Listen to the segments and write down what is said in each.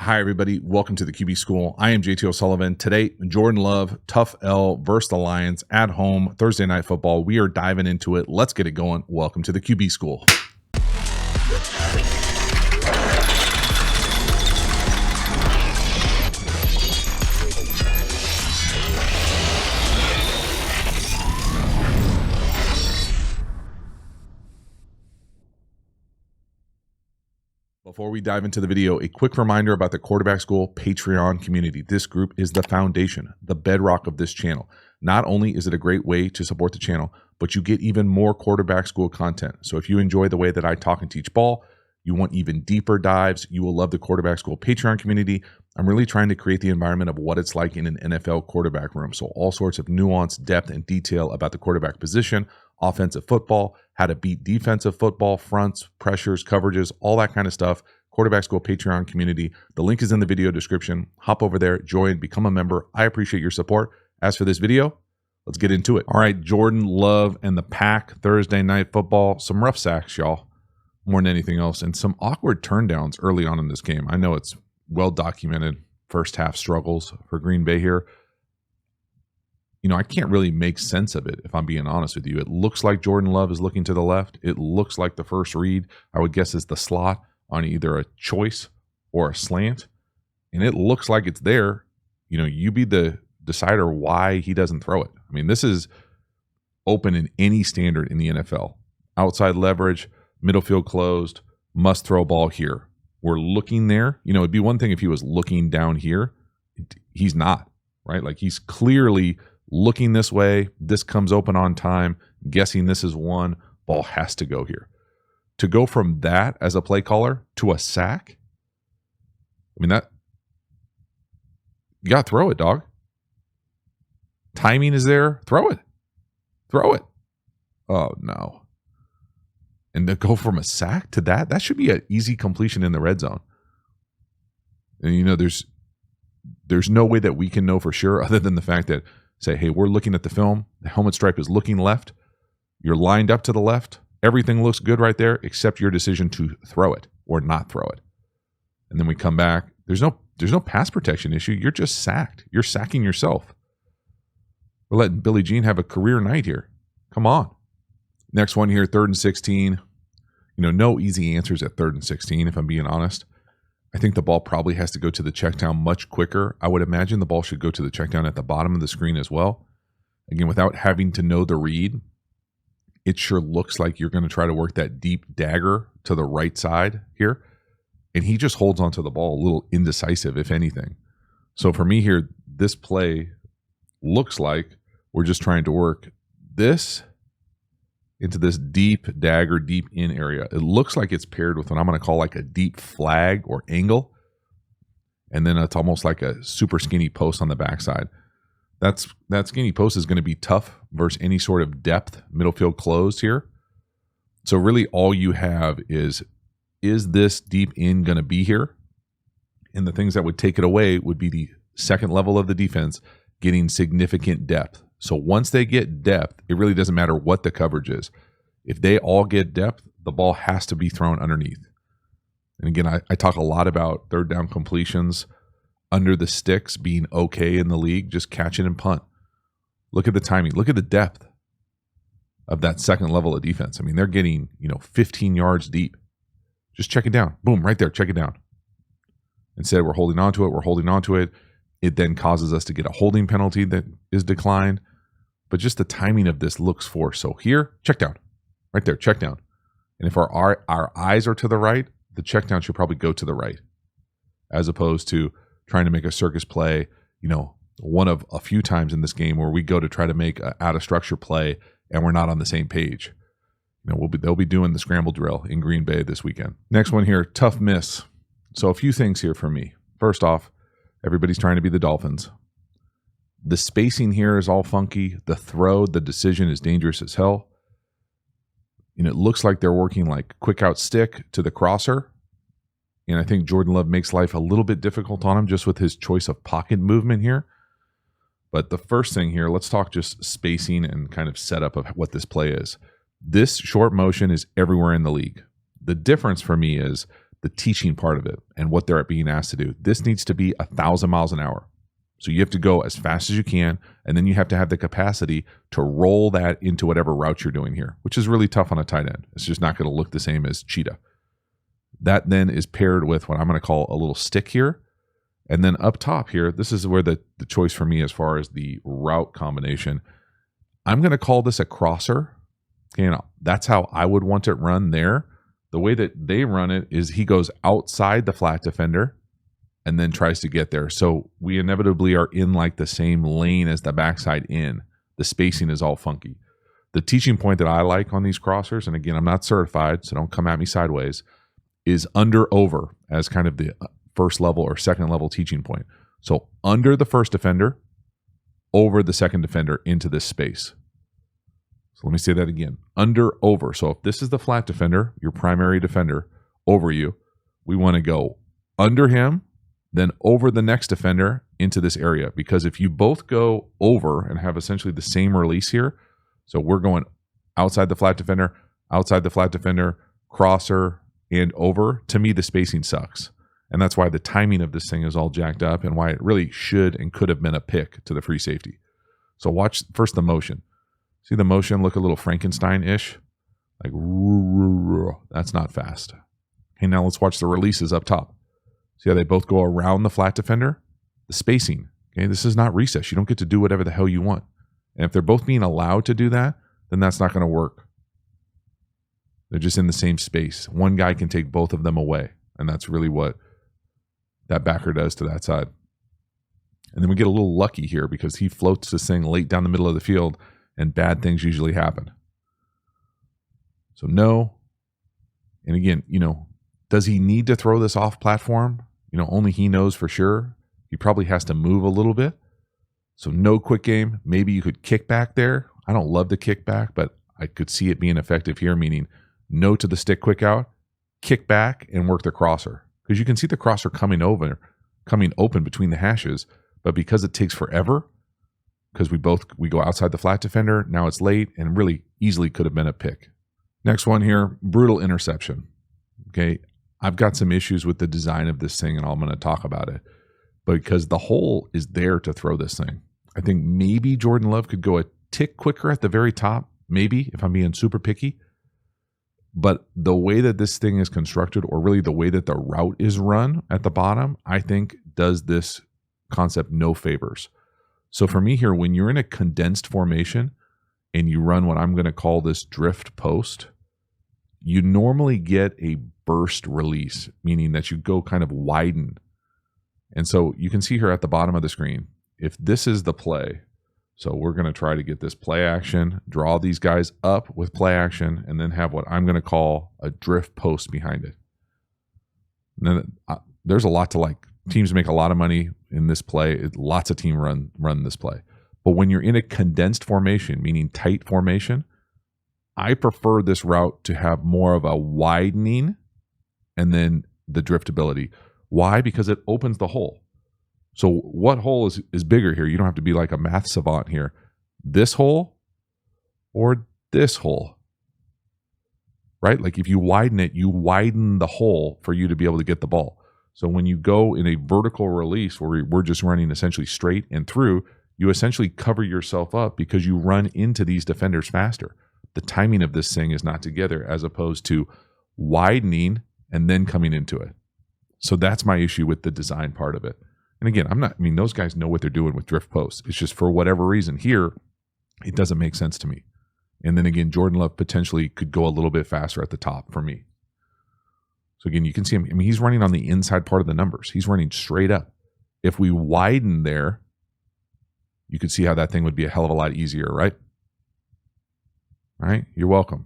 Hi, everybody. Welcome to the QB School. I am JT O'Sullivan. Today, Jordan Love, Tough L versus the Lions at home, Thursday Night Football. We are diving into it. Let's get it going. Welcome to the QB School. Before we dive into the video, a quick reminder about the Quarterback School Patreon community. This group is the foundation, the bedrock of this channel. Not only is it a great way to support the channel, but you get even more Quarterback School content. So if you enjoy the way that I talk and teach ball, you want even deeper dives, you will love the Quarterback School Patreon community. I'm really trying to create the environment of what it's like in an NFL quarterback room. So all sorts of nuance, depth, and detail about the quarterback position, offensive football, how to beat defensive football, fronts, pressures, coverages, all that kind of stuff. Quarterback School Patreon community. The link is in the video description. Hop over there, join, become a member. I appreciate your support. As for this video, let's get into it. All right, Jordan Love and the Pack, Thursday Night Football. Some rough sacks, y'all, more than anything else, and some awkward turndowns early on in this game. I know it's well documented first half struggles for Green Bay here. You know, I can't really make sense of it, if I'm being honest with you. It looks like Jordan Love is looking to the left. It looks like the first read, I would guess, is the slot on either a choice or a slant. And it looks like it's there. You know, you be the decider why he doesn't throw it. I mean, this is open in any standard in the NFL. Outside leverage, middle field closed, must throw ball here. We're looking there. You know, it'd be one thing if he was looking down here. He's not, right? Like, he's clearly looking this way. This comes open on time, guessing this is one. Ball has to go here. To go from that as a play caller to a sack, I mean, that, you got to throw it, dog. Timing is there. Throw it. Throw it. Oh, no. And to go from a sack to that should be an easy completion in the red zone. And, you know, there's no way that we can know for sure other than the fact that, say, hey, we're looking at the film. The helmet stripe is looking left. You're lined up to the left. Everything looks good right there except your decision to throw it or not throw it. And then we come back. There's no pass protection issue. You're just sacked. You're sacking yourself. We're letting Billie Jean have a career night here. Come on. Next one here, 3rd and 16. You know, no easy answers at 3rd and 16, if I'm being honest. I think the ball probably has to go to the check down much quicker. I would imagine the ball should go to the check down at the bottom of the screen as well. Again, without having to know the read, it sure looks like you're going to try to work that deep dagger to the right side here. And he just holds onto the ball a little indecisive, if anything. So for me here, this play looks like we're just trying to work this into this deep dagger, deep in area. It looks like it's paired with what I'm going to call like a deep flag or angle. And then it's almost like a super skinny post on the backside. That skinny post is going to be tough versus any sort of depth, middle field closed here. So really all you have is this deep in going to be here? And the things that would take it away would be the second level of the defense getting significant depth. So once they get depth, it really doesn't matter what the coverage is. If they all get depth, the ball has to be thrown underneath. And again, I talk a lot about third down completions under the sticks being okay in the league, just catch it and punt. Look at the timing. Look at the depth of that second level of defense. I mean, they're getting, 15 yards deep. Just check it down. Boom, right there. Check it down. Instead, we're holding on to it. We're holding on to it. It then causes us to get a holding penalty that is declined. But just the timing of this looks forced. So here, check down. Right there, check down. And if our eyes are to the right, the check down should probably go to the right, as opposed to trying to make a circus play, one of a few times in this game where we go to try to make an out of structure play and we're not on the same page. They'll be doing the scramble drill in Green Bay this weekend. Next one here, tough miss. So a few things here for me. First off, everybody's trying to be the Dolphins. The spacing here is all funky. The decision is dangerous as hell. And it looks like they're working like quick out stick to the crosser. And I think Jordan Love makes life a little bit difficult on him just with his choice of pocket movement here. But the first thing here, let's talk just spacing and kind of setup of what this play is. This short motion is everywhere in the league. The difference for me is the teaching part of it and what they're being asked to do. This needs to be 1,000 miles an hour. So you have to go as fast as you can, and then you have to have the capacity to roll that into whatever route you're doing here, which is really tough on a tight end. It's just not going to look the same as cheetah. That then is paired with what I'm going to call a little stick here. And then up top here, this is where the choice for me as far as the route combination. I'm going to call this a crosser. You know, that's how I would want it run there. The way that they run it is he goes outside the flat defender and then tries to get there. So we inevitably are in like the same lane as the backside in. The spacing is all funky. The teaching point that I like on these crossers, and again, I'm not certified, so don't come at me sideways, is under over as kind of the first level or second level teaching point. So under the first defender, over the second defender into this space. So let me say that again. Under over. So if this is the flat defender, your primary defender, over you, we want to go under him, then over the next defender into this area. Because if you both go over and have essentially the same release here, so we're going outside the flat defender, crosser, and over, to me, the spacing sucks. And that's why the timing of this thing is all jacked up and why it really should and could have been a pick to the free safety. So watch first the motion. See the motion look a little Frankenstein-ish? Like, that's not fast. Okay, now let's watch the releases up top. See how they both go around the flat defender? The spacing. Okay, this is not recess. You don't get to do whatever the hell you want. And if they're both being allowed to do that, then that's not going to work. They're just in the same space. One guy can take both of them away. And that's really what that backer does to that side. And then we get a little lucky here because he floats this thing late down the middle of the field and bad things usually happen. So no. And again, you know, does he need to throw this off platform? You know, only he knows for sure. He probably has to move a little bit. So no quick game. Maybe you could kick back there. I don't love the kick back, but I could see it being effective here, meaning no to the stick quick out, kick back, and work the crosser. Because you can see the crosser coming open between the hashes, but because it takes forever, because we go outside the flat defender, now it's late, and really easily could have been a pick. Next one here, brutal interception. Okay, I've got some issues with the design of this thing, and I'm going to talk about it. Because the hole is there to throw this thing. I think maybe Jordan Love could go a tick quicker at the very top, maybe, if I'm being super picky. But the way that this thing is constructed, or really the way that the route is run at the bottom, I think does this concept no favors. So for me here, when you're in a condensed formation and you run what I'm going to call this drift post, you normally get a burst release, meaning that you go kind of widen. And so you can see here at the bottom of the screen, if this is the play, so we're going to try to get this play action, draw these guys up with play action, and then have what I'm going to call a drift post behind it. And then there's a lot to like. Teams make a lot of money in this play. Lots of teams run this play. But when you're in a condensed formation, meaning tight formation, I prefer this route to have more of a widening and then the driftability. Why? Because it opens the hole. So what hole is bigger here? You don't have to be like a math savant here. This hole or this hole, right? Like if you widen it, you widen the hole for you to be able to get the ball. So when you go in a vertical release where we're just running essentially straight and through, you essentially cover yourself up because you run into these defenders faster. The timing of this thing is not together as opposed to widening and then coming into it. So that's my issue with the design part of it. And again, those guys know what they're doing with drift posts. It's just for whatever reason here, it doesn't make sense to me. And then again, Jordan Love potentially could go a little bit faster at the top for me. So again, you can see him. He's running on the inside part of the numbers. He's running straight up. If we widen there, you could see how that thing would be a hell of a lot easier, right? All right, you're welcome.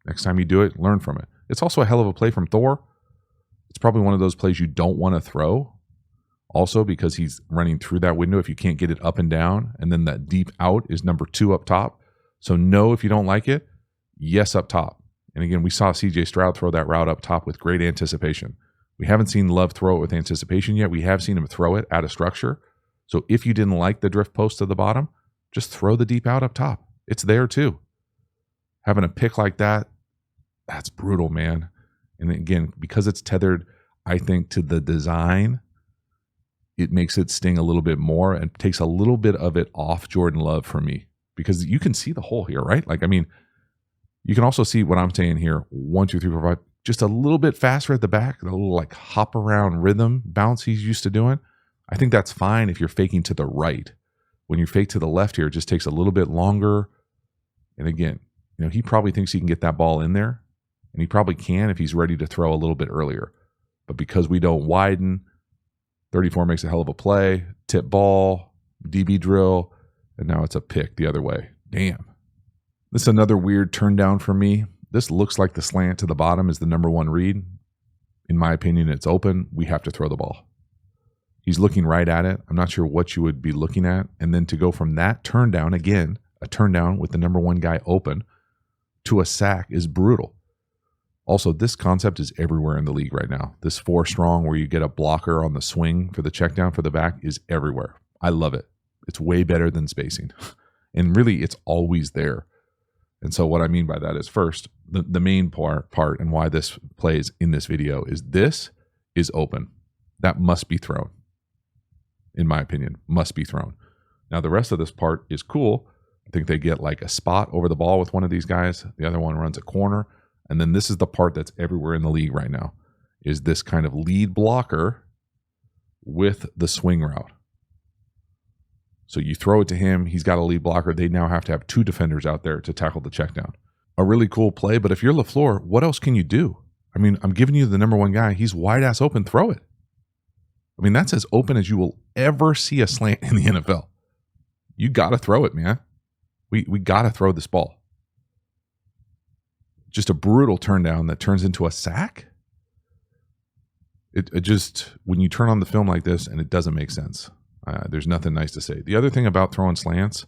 Next time you do it, learn from it. It's also a hell of a play from Thor. It's probably one of those plays you don't want to throw. Also, because he's running through that window if you can't get it up and down. And then that deep out is number 2 up top. So no, if you don't like it, yes up top. And again, we saw CJ Stroud throw that route up top with great anticipation. We haven't seen Love throw it with anticipation yet. We have seen him throw it out of structure. So if you didn't like the drift post to the bottom, just throw the deep out up top. It's there too. Having a pick like that, that's brutal, man. And again, because it's tethered, I think, to the design, it makes it sting a little bit more and takes a little bit of it off Jordan Love for me, because you can see the hole here, right? Like, I mean, you can also see what I'm saying here. 1, 2, 3, 4, 5, just a little bit faster at the back, a little like hop around rhythm bounce he's used to doing. I think that's fine if you're faking to the right. When you fake to the left here, it just takes a little bit longer. And again, you know, he probably thinks he can get that ball in there, and he probably can if he's ready to throw a little bit earlier. But because we don't widen, 34 makes a hell of a play, tip ball, DB drill, and now it's a pick the other way. Damn. This is another weird turn down for me. This looks like the slant to the bottom is the number one read. In my opinion, it's open. We have to throw the ball. He's looking right at it. I'm not sure what you would be looking at. And then to go from that turn down, again, a turn down with the number one guy open, to a sack is brutal. Also, this concept is everywhere in the league right now. This 4 strong where you get a blocker on the swing for the check down for the back is everywhere. I love it. It's way better than spacing. And really, it's always there. And so what I mean by that is, first, the main part and why this plays in this video is this is open. That must be thrown. In my opinion, must be thrown. Now, the rest of this part is cool. I think they get like a spot over the ball with one of these guys. The other one runs a corner. And then this is the part that's everywhere in the league right now, is this kind of lead blocker with the swing route. So you throw it to him. He's got a lead blocker. They now have to have 2 defenders out there to tackle the check down. A really cool play. But if you're LaFleur, what else can you do? I mean, I'm giving you the number one guy. He's wide ass open. Throw it. I mean, that's as open as you will ever see a slant in the NFL. You got to throw it, man. We got to throw this ball. Just a brutal turn down that turns into a sack. It just, when you turn on the film like this and it doesn't make sense, there's nothing nice to say. The other thing about throwing slants,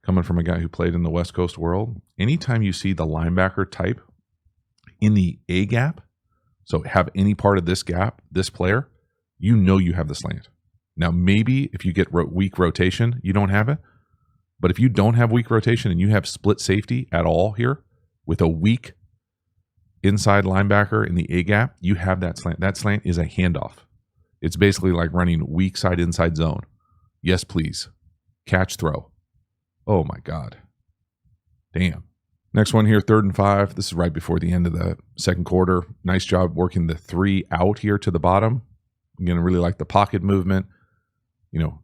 coming from a guy who played in the West Coast world, anytime you see the linebacker type in the A gap, so have any part of this gap, this player, you know you have the slant. Now, maybe if you get weak rotation, you don't have it. But if you don't have weak rotation and you have split safety at all here with a weak inside linebacker in the A gap, you have that slant. That slant is a handoff. It's basically like running weak side inside zone. Yes, please. Catch, throw. Oh my God. Damn. Next one here, 3rd and 5. This is right before the end of the second quarter. Nice job working the 3 out here to the bottom. Again, I really like the pocket movement. You know,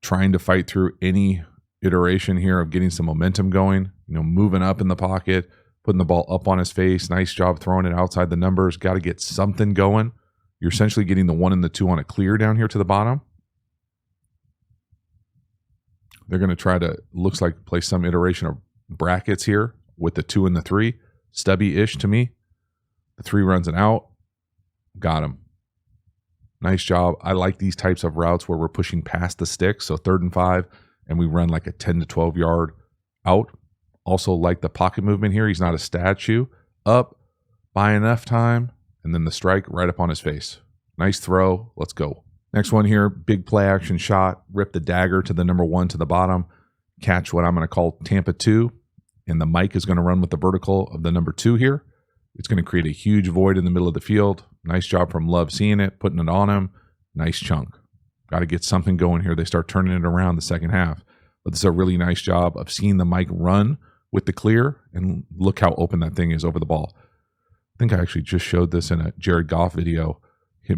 trying to fight through any iteration here of getting some momentum going. You know, moving up in the pocket, putting the ball up on his face. Nice job throwing it outside the numbers. Got to get something going. You're essentially getting the 1 and the 2 on a clear down here to the bottom. They're going to try to, looks like, play some iteration of brackets here with the 2 and the 3. Stubby-ish to me. The 3 runs an out. Got him. Nice job. I like these types of routes where we're pushing past the sticks. So 3rd and 5, and we run like a 10 to 12 yard out. Also like the pocket movement here. He's not a statue. Up, buy enough time, and then the strike right up on his face. Nice throw. Let's go. Next one here, big play action shot. Rip the dagger to the number 1 to the bottom. Catch what I'm going to call Tampa 2. And the Mike is going to run with the vertical of the number 2 here. It's going to create a huge void in the middle of the field. Nice job from Love seeing it, putting it on him. Nice chunk. Got to get something going here. They start turning it around the second half. But this is a really nice job of seeing the Mike run with the clear, and look how open that thing is over the ball. I think I actually just showed this in a Jared Goff video.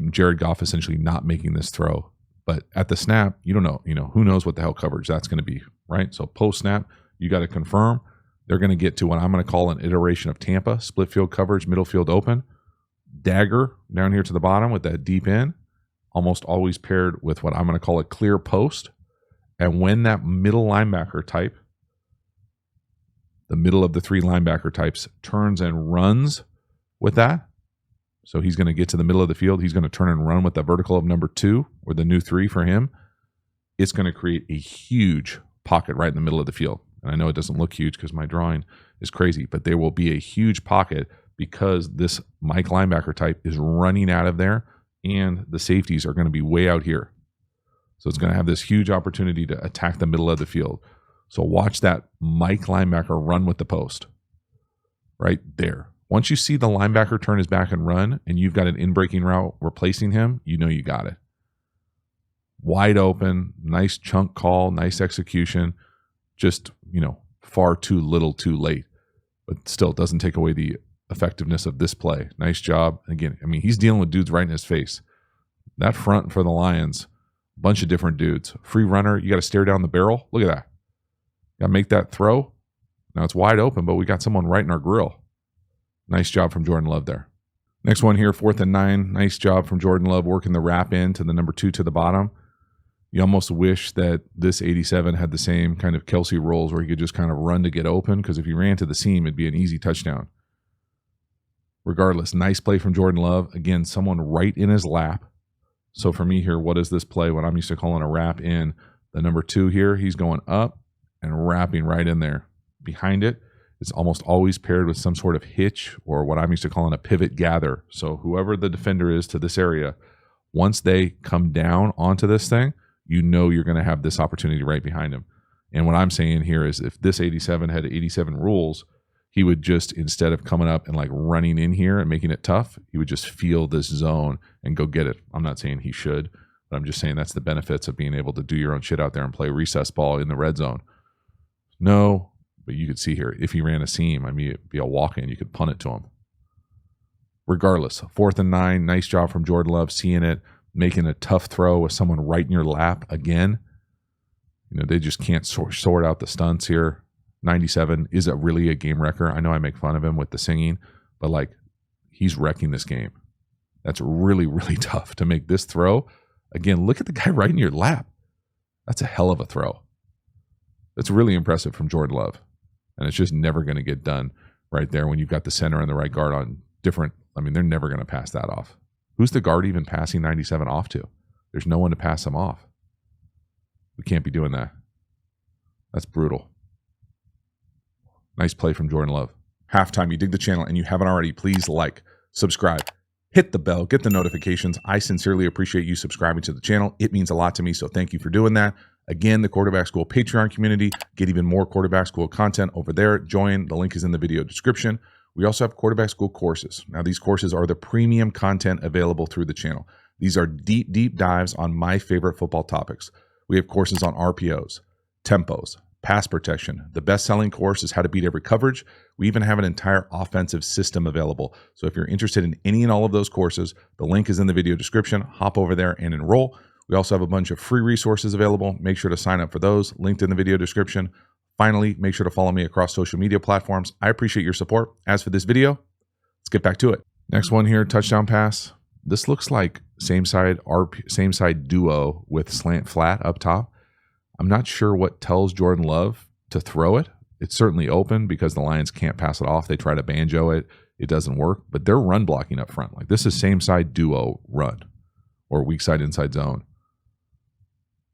Jared Goff essentially not making this throw. But at the snap, you don't know, who knows what the hell coverage that's going to be, right? So post snap, you got to confirm. They're going to get to what I'm going to call an iteration of Tampa, split field coverage, middle field open. Dagger down here to the bottom with that deep in, almost always paired with what I'm going to call a clear post. And when that middle linebacker type, the middle of the 3 linebacker types, turns and runs with that, so he's going to get to the middle of the field, he's going to turn and run with the vertical of number 2, or the new 3 for him, it's going to create a huge pocket right in the middle of the field. And I know it doesn't look huge because my drawing is crazy, but there will be a huge pocket because this Mike linebacker type is running out of there, and the safeties are going to be way out here. So it's going to have this huge opportunity to attack the middle of the field. So watch that Mike linebacker run with the post right there. Once you see the linebacker turn his back and run, and you've got an in-breaking route replacing him, you know you got it. Wide open, nice chunk call, nice execution. Just, far too little too late. But still, doesn't take away the effectiveness of this play. Nice job. Again, he's dealing with dudes right in his face. That front for the Lions, a bunch of different dudes. Free runner, you got to stare down the barrel. Look at that. Got to make that throw. Now it's wide open, but we got someone right in our grill. Nice job from Jordan Love there. Next one here, 4th and 9. Nice job from Jordan Love working the wrap in to the number 2 to the bottom. You almost wish that this 87 had the same kind of Kelsey rolls where he could just kind of run to get open, because if he ran to the seam, it'd be an easy touchdown. Regardless, nice play from Jordan Love. Again, someone right in his lap. So for me here, what is this play? What I'm used to calling a wrap in. The number 2 here, he's going up and wrapping right in there. Behind it, it's almost always paired with some sort of hitch, or what I'm used to calling a pivot gather. So whoever the defender is to this area, once they come down onto this thing, you know you're going to have this opportunity right behind him. And what I'm saying here is, if this 87 had 87 rules, he would just, instead of coming up and like running in here and making it tough, he would just feel this zone and go get it. I'm not saying he should, but I'm just saying that's the benefits of being able to do your own shit out there and play recess ball in the red zone. No, but you could see here, if he ran a seam, it'd be a walk-in. You could punt it to him. Regardless, 4th and 9, nice job from Jordan Love, seeing it, making a tough throw with someone right in your lap again. They just can't sort out the stunts here. 97 is really a game wrecker. I know I make fun of him with the singing, but he's wrecking this game. That's really, really tough to make this throw. Again, look at the guy right in your lap. That's a hell of a throw. That's really impressive from Jordan Love. And it's just never going to get done right there when you've got the center and the right guard on different. They're never going to pass that off. Who's the guard even passing 97 off to? There's no one to pass him off. We can't be doing that. That's brutal. Nice play from Jordan Love. Halftime, you dig the channel and you haven't already, please like, subscribe, hit the bell, get the notifications. I sincerely appreciate you subscribing to the channel. It means a lot to me, so thank you for doing that. Again, the Quarterback School Patreon community, get even more Quarterback School content over there. Join, the link is in the video description. We also have Quarterback School courses. Now, these courses are the premium content available through the channel. These are deep, deep dives on my favorite football topics. We have courses on RPOs, tempos, pass protection. The best-selling course is how to beat every coverage. We even have an entire offensive system available. So if you're interested in any and all of those courses, the link is in the video description. Hop over there and enroll. We also have a bunch of free resources available. Make sure to sign up for those, linked in the video description. Finally, make sure to follow me across social media platforms. I appreciate your support. As for this video, let's get back to it. Next one here, touchdown pass. This looks like same side duo with slant flat up top. I'm not sure what tells Jordan Love to throw it. It's certainly open because the Lions can't pass it off. They try to banjo it. It doesn't work, but they're run blocking up front. This is same side duo run or weak side inside zone.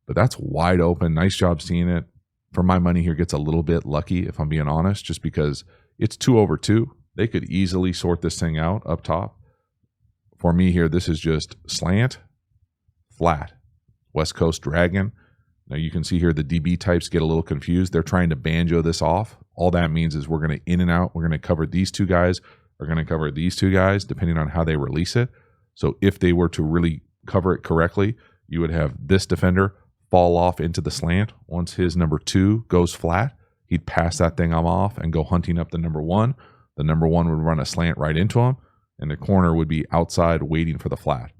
But that's wide open. Nice job seeing it. For my money here, gets a little bit lucky, if I'm being honest, just because it's 2 over 2. They could easily sort this thing out up top. For me here, this is just slant, flat, West Coast Dragon. Now you can see here the DB types get a little confused. They're trying to banjo this off. All that means is we're going to in and out. We're going to cover these 2 guys. We're going to cover these 2 guys, depending on how they release it. So if they were to really cover it correctly, you would have this defender fall off into the slant. Once his number 2 goes flat, he'd pass that thing off and go hunting up the number 1. The number 1 would run a slant right into him, and the corner would be outside waiting for the flat.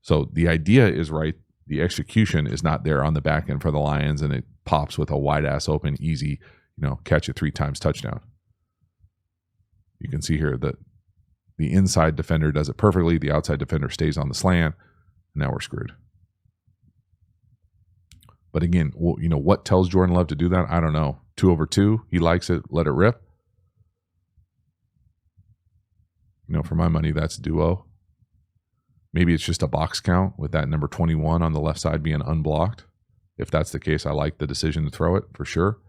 So the idea is right. The execution is not there on the back end for the Lions, and it pops with a wide ass open, easy, catch it 3 times touchdown. You can see here that the inside defender does it perfectly. The outside defender stays on the slant. Now we're screwed. But again, what tells Jordan Love to do that? I don't know. 2 over 2. He likes it. Let it rip. For my money, that's duo. Maybe it's just a box count with that number 21 on the left side being unblocked. If that's the case, I like the decision to throw it for sure.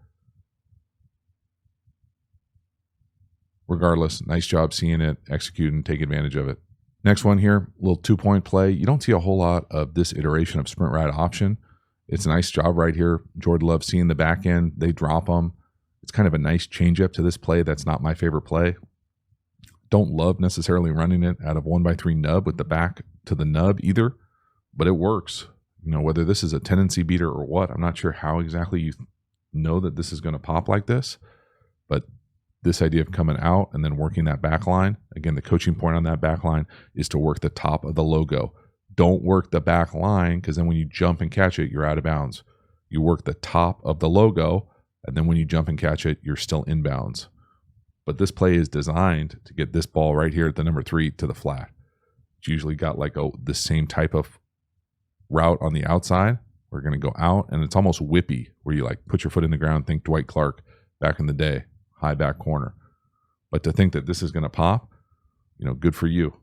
Regardless, nice job seeing it, execute, and take advantage of it. Next one here, little 2-point play. You don't see a whole lot of this iteration of sprint ride option. It's a nice job right here. Jordan Love seeing the back end. They drop them. It's kind of a nice change up to this play. That's not my favorite play. Don't love necessarily running it out of 1x3 nub with the back to the nub either, but it works. You know, whether this is a tendency beater or what, I'm not sure how exactly you know that this is going to pop like this, but this idea of coming out and then working that back line, again, the coaching point on that back line is to work the top of the logo. Don't work the back line, because then when you jump and catch it, you're out of bounds. You work the top of the logo, and then when you jump and catch it, you're still inbounds. But this play is designed to get this ball right here at the number 3 to the flat. It's usually got like the same type of route on the outside. We're going to go out, and it's almost whippy, where you like put your foot in the ground, think Dwight Clark back in the day, high back corner. But to think that this is going to pop, you know, good for you.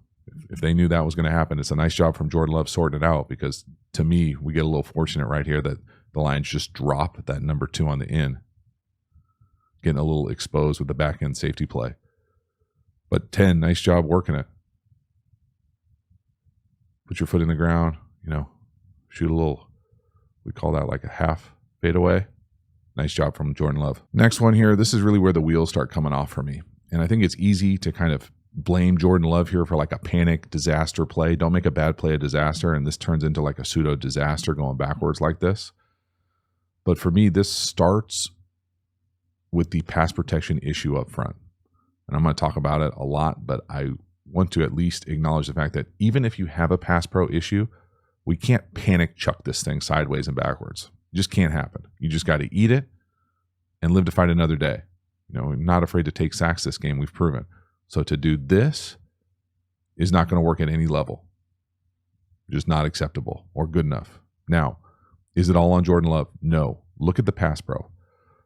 If they knew that was going to happen, it's a nice job from Jordan Love sorting it out, because to me, we get a little fortunate right here that the Lions just drop that number 2 on the in, getting a little exposed with the back end safety play. But 10, nice job working it. Put your foot in the ground, you know, shoot a little, we call that like a half fadeaway. Nice job from Jordan Love. Next one here, this is really where the wheels start coming off for me. And I think it's easy to kind of blame Jordan Love here for like a panic disaster play. Don't make a bad play a disaster, and this turns into like a pseudo disaster going backwards like this. But for me, this starts with the pass protection issue up front. And I'm going to talk about it a lot, but I want to at least acknowledge the fact that even if you have a pass pro issue, we can't panic chuck this thing sideways and backwards. It just can't happen. You just got to eat it and live to fight another day. You know, we're not afraid to take sacks this game, we've proven. So to do this is not going to work at any level. Just not acceptable or good enough. Now, is it all on Jordan Love? No. Look at the pass pro.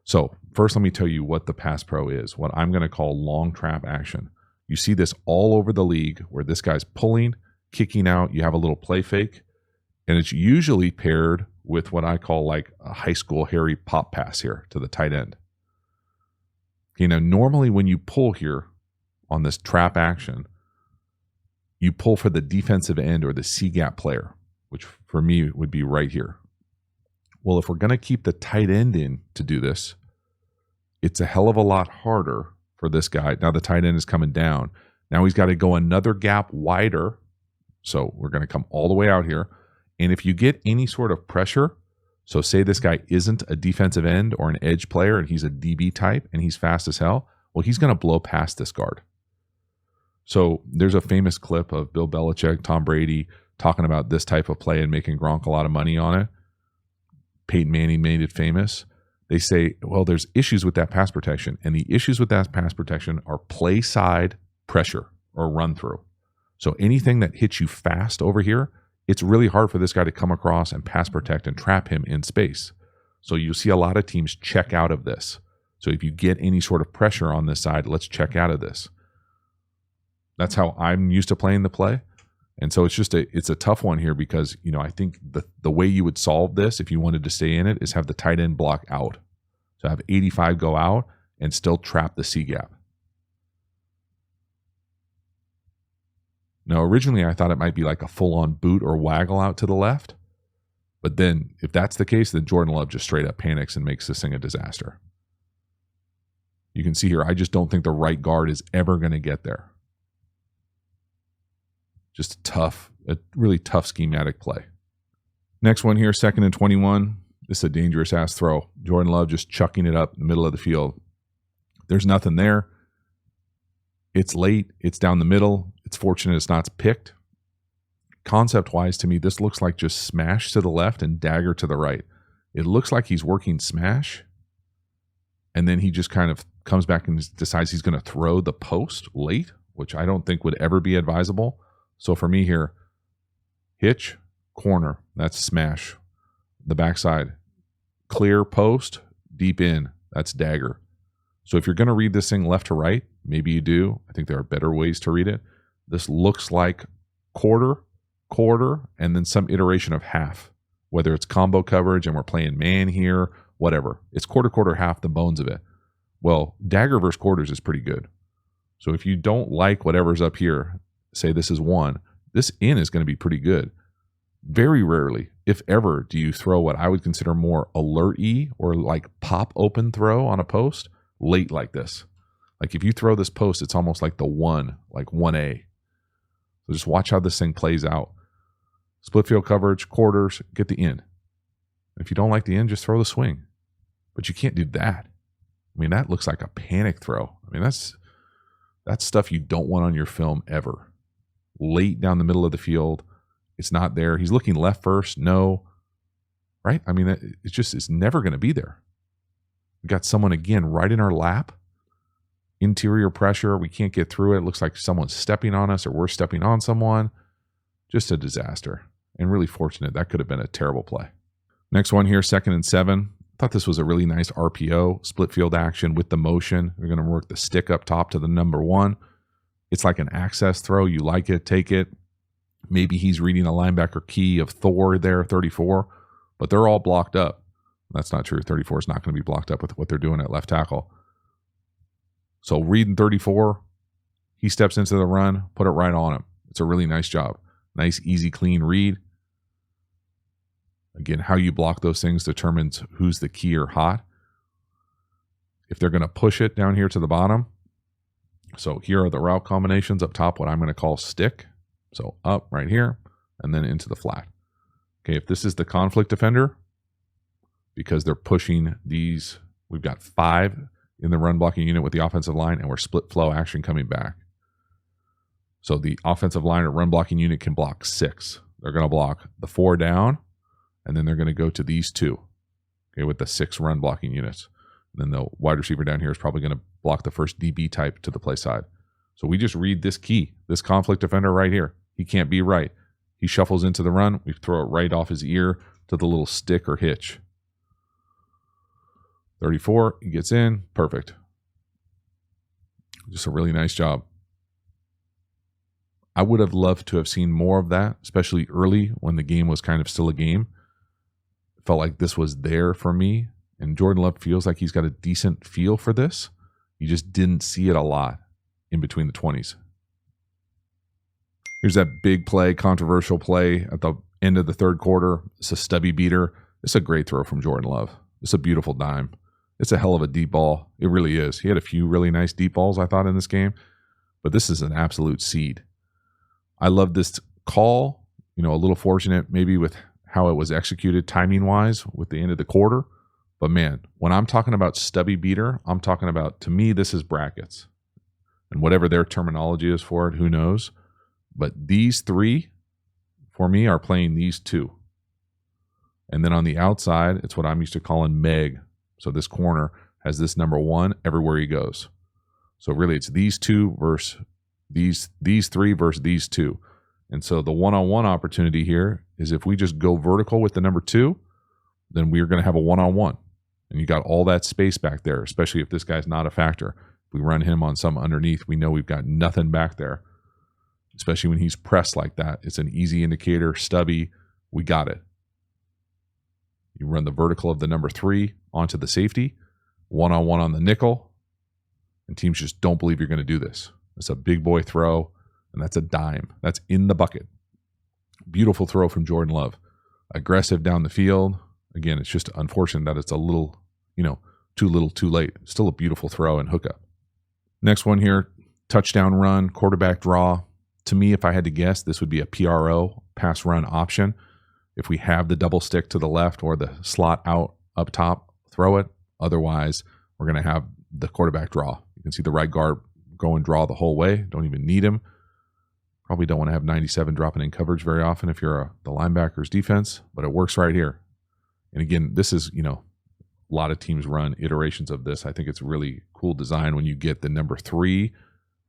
So first, let me tell you what the pass pro is, what I'm going to call long trap action. You see this all over the league where this guy's pulling, kicking out, you have a little play fake, and it's usually paired with what I call like a high school Harry pop pass here to the tight end. You know, normally when you pull here on this trap action, you pull for the defensive end or the C-gap player, which for me would be right here. Well, if we're going to keep the tight end in to do this, it's a hell of a lot harder for this guy. Now the tight end is coming down. Now he's got to go another gap wider. So we're going to come all the way out here. And if you get any sort of pressure, so say this guy isn't a defensive end or an edge player and he's a DB type and he's fast as hell, well, he's going to blow past this guard. So there's a famous clip of Bill Belichick, Tom Brady talking about this type of play and making Gronk a lot of money on it. Peyton Manning made it famous. They say, well, there's issues with that pass protection. And the issues with that pass protection are play side pressure or run through. So anything that hits you fast over here, it's really hard for this guy to come across and pass protect and trap him in space. So you'll see a lot of teams check out of this. So if you get any sort of pressure on this side, let's check out of this. That's how I'm used to playing the play. And so it's a tough one here because, you know, I think the way you would solve this if you wanted to stay in it is have the tight end block out. So have 85 go out and still trap the C gap. Now, originally I thought it might be like a full-on boot or waggle out to the left. But then if that's the case, then Jordan Love just straight up panics and makes this thing a disaster. You can see here, I just don't think the right guard is ever going to get there. Just a really tough schematic play. Next one here, 2nd and 21. This is a dangerous ass throw. Jordan Love just chucking it up in the middle of the field. There's nothing there. It's late. It's down the middle. It's fortunate it's not picked. Concept-wise, to me, this looks like just smash to the left and dagger to the right. It looks like he's working smash, and then he just kind of comes back and decides he's going to throw the post late, which I don't think would ever be advisable. So for me here, hitch, corner, that's smash. The backside, clear post, deep in, that's dagger. So if you're going to read this thing left to right, maybe you do. I think there are better ways to read it. This looks like quarter, and then some iteration of half, whether it's combo coverage and we're playing man here, whatever. It's quarter, half, the bones of it. Well, dagger versus quarters is pretty good. So if you don't like whatever's up here, say this is 1, this in is going to be pretty good. Very rarely, if ever, do you throw what I would consider more alert-y or like pop open throw on a post late like this. Like if you throw this post, it's almost like the 1, like 1A. So just watch how this thing plays out. Split field coverage, quarters, get the in. If you don't like the in, just throw the swing. But you can't do that. I mean, that looks like a panic throw. I mean, that's stuff you don't want on your film ever. Late down the middle of the field, it's not there. He's looking left first, no. Right? I mean, it's never going to be there. We got someone, again, right in our lap. Interior pressure, we can't get through it. It looks like someone's stepping on us or we're stepping on someone. Just a disaster. And really fortunate. That could have been a terrible play. Next one here, 2nd and 7. Thought this was a really nice RPO, split field action with the motion. We're going to work the stick up top to the number 1. It's like an access throw. You like it, take it. Maybe he's reading a linebacker key of Thor there, 34, but they're all blocked up. That's not true. 34 is not going to be blocked up with what they're doing at left tackle. So reading 34, he steps into the run, put it right on him. It's a really nice job. Nice, easy, clean read. Again, how you block those things determines who's the key or hot. If they're going to push it down here to the bottom, so here are the route combinations up top, what I'm going to call stick. So up right here and then into the flat. Okay, if this is the conflict defender, because they're pushing these, we've got 5 in the run blocking unit with the offensive line, and we're split flow action coming back. So the offensive line or run blocking unit can block 6. They're going to block the 4 down, and then they're going to go to these 2, okay, with the 6 run blocking units. And then the wide receiver down here is probably going to block the first DB type to the play side. So we just read this key, this conflict defender right here. He can't be right. He shuffles into the run. We throw it right off his ear to the little stick or hitch. 34, he gets in. Perfect. Just a really nice job. I would have loved to have seen more of that, especially early when the game was kind of still a game. Felt like this was there for me. And Jordan Love feels like he's got a decent feel for this. You just didn't see it a lot in between the 20s. Here's that big play, controversial play at the end of the 3rd quarter. It's a stubby beater. It's a great throw from Jordan Love. It's a beautiful dime. It's a hell of a deep ball. It really is. He had a few really nice deep balls, I thought, in this game. But this is an absolute seed. I love this call. You know, a little fortunate maybe with how it was executed timing-wise with the end of the quarter. But man, when I'm talking about stubby beater, I'm talking about, to me, this is brackets. And whatever their terminology is for it, who knows? But these 3, for me, are playing these 2. And then on the outside, it's what I'm used to calling Meg. So this corner has this number 1 everywhere he goes. So really, it's these 2 versus these 3 versus these 2. And so the one-on-one opportunity here is if we just go vertical with the number 2, then we're going to have a one-on-one. And you got all that space back there, especially if this guy's not a factor. If we run him on some underneath, we know we've got nothing back there. Especially when he's pressed like that. It's an easy indicator, stubby, we got it. You run the vertical of the number 3 onto the safety, one-on-one on the nickel, and teams just don't believe you're going to do this. It's a big boy throw, and that's a dime. That's in the bucket. Beautiful throw from Jordan Love. Aggressive down the field. Again, it's just unfortunate that it's a little, too little, too late. Still a beautiful throw and hookup. Next one here, touchdown run, quarterback draw. To me, if I had to guess, this would be a PRO, pass run option. If we have the double stick to the left or the slot out up top, throw it. Otherwise, we're going to have the quarterback draw. You can see the right guard go and draw the whole way. Don't even need him. Probably don't want to have 97 dropping in coverage very often if you're the linebacker's defense, but it works right here. And again, this is, a lot of teams run iterations of this. I think it's really cool design when you get the number 3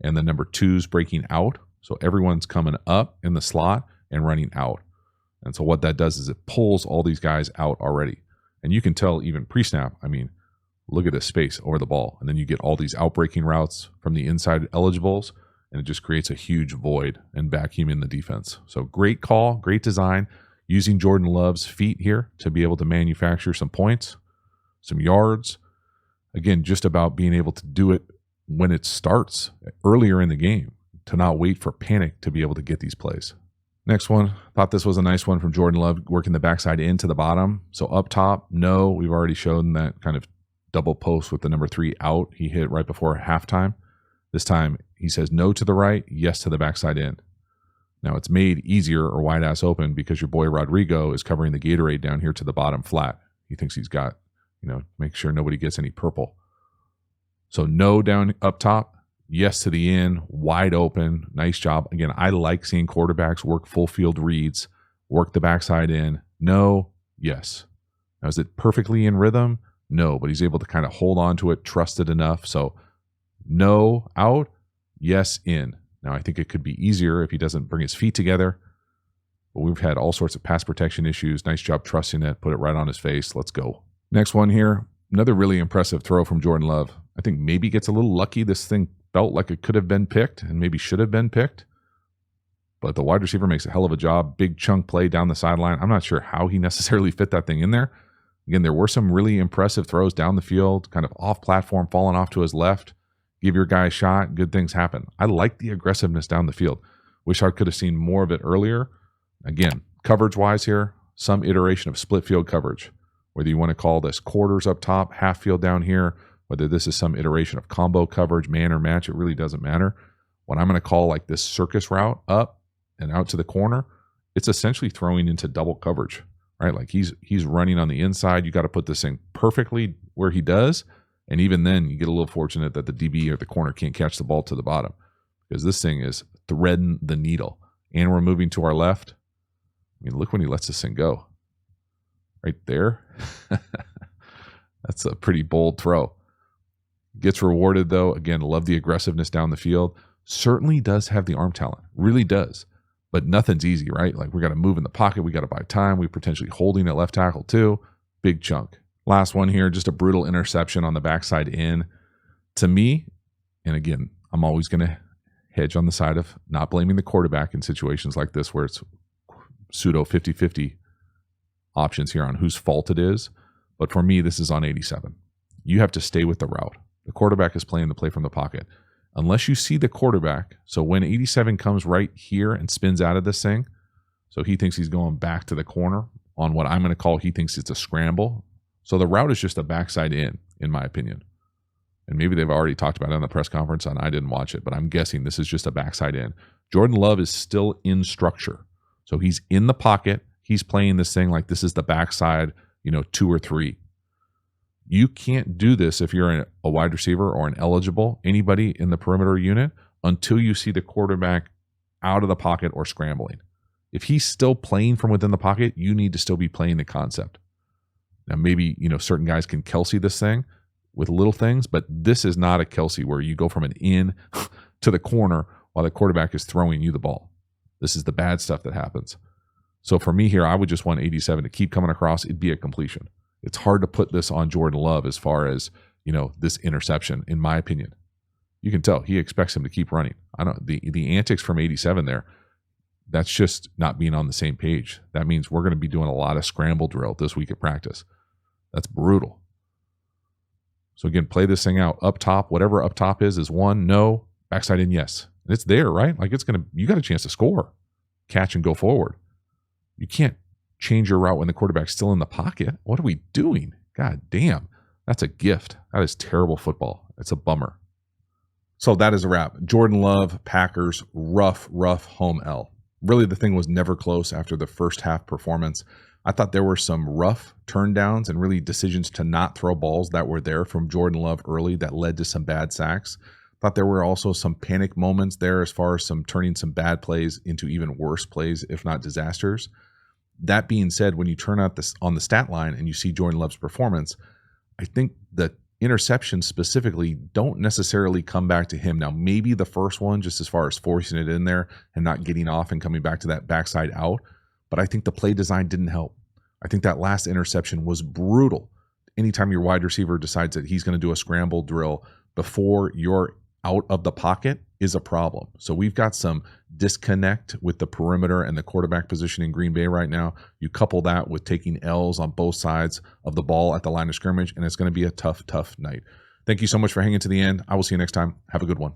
and the number 2s breaking out. So everyone's coming up in the slot and running out. And so what that does is it pulls all these guys out already. And you can tell even pre-snap, look at this space over the ball. And then you get all these outbreaking routes from the inside eligibles, and it just creates a huge void and vacuum in the defense. So great call, great design, using Jordan Love's feet here to be able to manufacture some points, some yards. Again, just about being able to do it when it starts earlier in the game, to not wait for panic to be able to get these plays. Next one, thought this was a nice one from Jordan Love, working the backside into the bottom. So up top, no, we've already shown that kind of double post with the number 3 out. He hit right before halftime. This time he says no to the right, yes to the backside in. Now it's made easier or wide ass open because your boy Rodrigo is covering the Gatorade down here to the bottom flat. He thinks he's got, make sure nobody gets any purple. So no down up top, yes to the in, wide open, nice job. Again, I like seeing quarterbacks work full field reads, work the backside in. No, yes. Now is it perfectly in rhythm? No, but he's able to kind of hold on to it, trust it enough. So no out, yes in. Now, I think it could be easier if he doesn't bring his feet together, but we've had all sorts of pass protection issues. Nice job trusting it, put it right on his face. Let's go. Next one here, another really impressive throw from Jordan Love. I think maybe gets a little lucky. This thing felt like it could have been picked and maybe should have been picked, but the wide receiver makes a hell of a job. Big chunk play down the sideline. I'm not sure how he necessarily fit that thing in there. Again, there were some really impressive throws down the field, kind of off platform, falling off to his left. Give your guy a shot, good things happen. I like the aggressiveness down the field. Wish I could have seen more of it earlier. Again, coverage-wise here, some iteration of split field coverage. Whether you want to call this quarters up top, half field down here, whether this is some iteration of combo coverage, man or match, it really doesn't matter. What I'm going to call like this circus route up and out to the corner, it's essentially throwing into double coverage, right? Like he's running on the inside. You got to put this thing perfectly where he does. And even then, you get a little fortunate that the DB or the corner can't catch the ball to the bottom because this thing is threading the needle. And we're moving to our left. I mean, look when he lets this thing go. Right there. That's a pretty bold throw. Gets rewarded, though. Again, love the aggressiveness down the field. Certainly does have the arm talent. Really does. But nothing's easy, right? Like we got to move in the pocket. We got to buy time. We potentially holding at left tackle, too. Big chunk. Last one here, just a brutal interception on the backside in. To me, and again, I'm always going to hedge on the side of not blaming the quarterback in situations like this where it's pseudo 50-50 options here on whose fault it is. But for me, this is on 87. You have to stay with the route. The quarterback is playing the play from the pocket. Unless you see the quarterback, so when 87 comes right here and spins out of this thing, so he thinks he's going back to the corner on what I'm going to call he thinks it's a scramble. So the route is just a backside in my opinion. And maybe they've already talked about it in the press conference and I didn't watch it, but I'm guessing this is just a backside in. Jordan Love is still in structure. So he's in the pocket. He's playing this thing like this is the backside, 2 or 3. You can't do this if you're a wide receiver or an eligible, anybody in the perimeter unit, until you see the quarterback out of the pocket or scrambling. If he's still playing from within the pocket, you need to still be playing the concept. Now, maybe, certain guys can Kelsey this thing with little things, but this is not a Kelsey where you go from an in to the corner while the quarterback is throwing you the ball. This is the bad stuff that happens. So for me here, I would just want 87 to keep coming across. It'd be a completion. It's hard to put this on Jordan Love as far as, this interception, in my opinion. You can tell he expects him to keep running. I don't the antics from 87 there. That's just not being on the same page. That means we're going to be doing a lot of scramble drill this week at practice. That's brutal. So again, play this thing out. Up top, whatever up top is 1, no, backside in, yes. And it's there, right? Like you got a chance to score, catch and go forward. You can't change your route when the quarterback's still in the pocket. What are we doing? God damn. That's a gift. That is terrible football. It's a bummer. So that is a wrap. Jordan Love, Packers, rough home L. Really, the thing was never close after the first half performance. I thought there were some rough turndowns and really decisions to not throw balls that were there from Jordan Love early that led to some bad sacks. Thought there were also some panic moments there as far as some turning some bad plays into even worse plays, if not disasters. That being said, when you turn out this on the stat line and you see Jordan Love's performance, I think the interceptions specifically don't necessarily come back to him. Now, maybe the first one, just as far as forcing it in there and not getting off and coming back to that backside out, but I think the play design didn't help. I think that last interception was brutal. Anytime your wide receiver decides that he's going to do a scramble drill before you're out of the pocket is a problem. So we've got some disconnect with the perimeter and the quarterback position in Green Bay right now. You couple that with taking L's on both sides of the ball at the line of scrimmage, and it's going to be a tough night. Thank you so much for hanging to the end. I will see you next time. Have a good one.